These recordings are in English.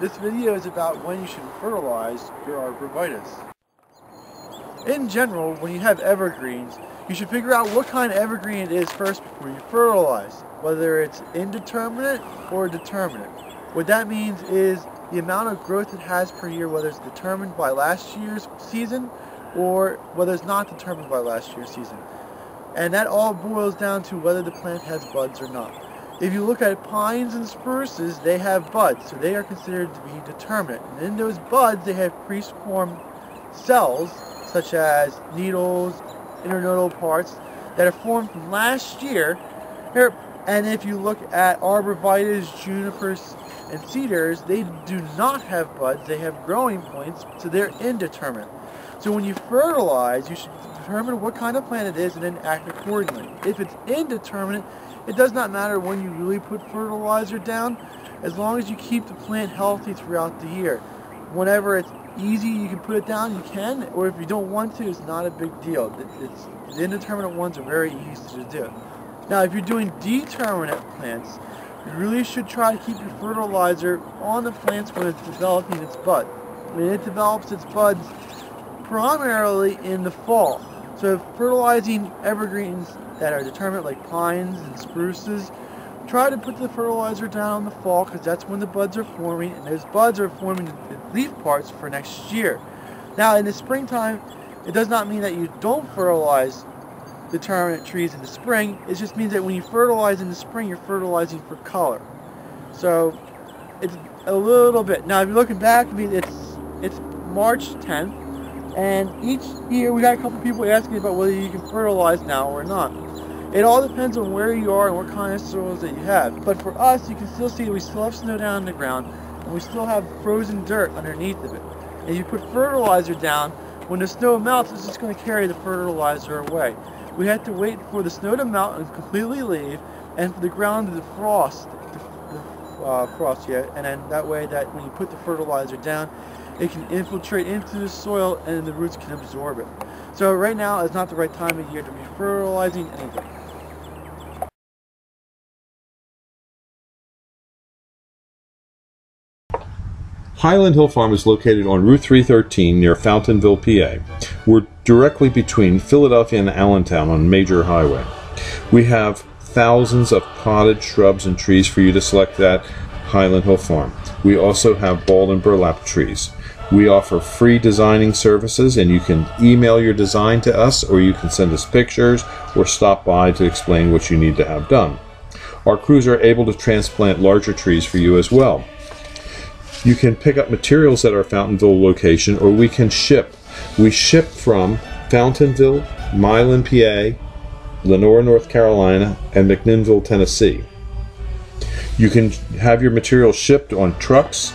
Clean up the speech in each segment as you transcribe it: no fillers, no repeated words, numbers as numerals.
This video is about when you should fertilize your arborvitae. In general, when you have evergreens, you should figure out what kind of evergreen it is first before you fertilize, whether it's indeterminate or determinate. What that means is the amount of growth it has per year, whether it's determined by last year's season or whether it's not determined by last year's season. And that all boils down to whether the plant has buds or not. If you look at pines and spruces, they have buds, so they are considered to be determinate. And in those buds, they have pre-formed cells, such as needles, internodal parts, that are formed from last year. And if you look at arborvitaes, junipers, and cedars, they do not have buds, they have growing points, so they're indeterminate. So when you fertilize, you should determine what kind of plant it is and then act accordingly. If it's indeterminate, it does not matter when you really put fertilizer down, as long as you keep the plant healthy throughout the year. Whenever it's easy, you can put it down, you can, or if you don't want to, it's not a big deal. The indeterminate ones are very easy to do. Now, if you're doing determinate plants, you really should try to keep your fertilizer on the plants when it's developing its bud. And it develops its buds primarily in the fall. So fertilizing evergreens that are determinate, like pines and spruces, try to put the fertilizer down in the fall, because that's when the buds are forming, and those buds are forming the leaf parts for next year. Now in the springtime, it does not mean that you don't fertilize determinate trees in the spring. It just means that when you fertilize in the spring, you're fertilizing for color. So it's a little bit. Now if you're looking back, I mean, it's March 10th, and each year we got a couple people asking about whether you can fertilize now or not. It all depends on where you are and what kind of soils that you have. But for us, you can still see we still have snow down on the ground, and we still have frozen dirt underneath of it. And you put fertilizer down, when the snow melts, it's just going to carry the fertilizer away. We have to wait for the snow to melt and completely leave, and for the ground to defrost, and then that way that when you put the fertilizer down, it can infiltrate into the soil and the roots can absorb it. So right now is not the right time of year to be fertilizing anything. Highland Hill Farm is located on Route 313 near Fountainville, PA. We're directly between Philadelphia and Allentown on a major highway. We have thousands of potted shrubs and trees for you to select at Highland Hill Farm. We also have bald and burlap trees. We offer free designing services, and you can email your design to us, or you can send us pictures or stop by to explain what you need to have done. Our crews are able to transplant larger trees for you as well. You can pick up materials at our Fountainville location, or we can ship. We ship from Fountainville, Milan, PA, Lenore, North Carolina, and McMinnville, Tennessee. You can have your materials shipped on trucks,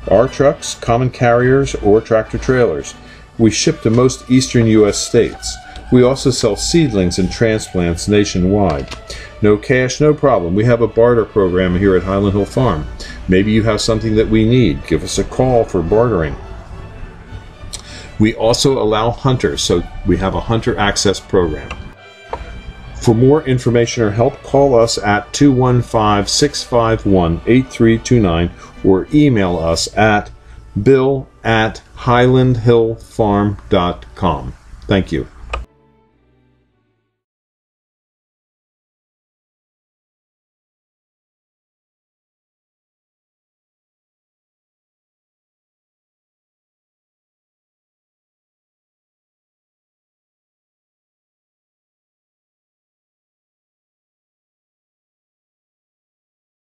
our trucks, common carriers, or tractor trailers. We ship to most eastern U.S. states. We also sell seedlings and transplants nationwide. No cash, no problem. We have a barter program here at Highland Hill Farm. Maybe you have something that we need. Give us a call for bartering. We also allow hunters, so we have a hunter access program. For more information or help, call us at 215-651-8329 or email us at bill@highlandhillfarm.com. Thank you.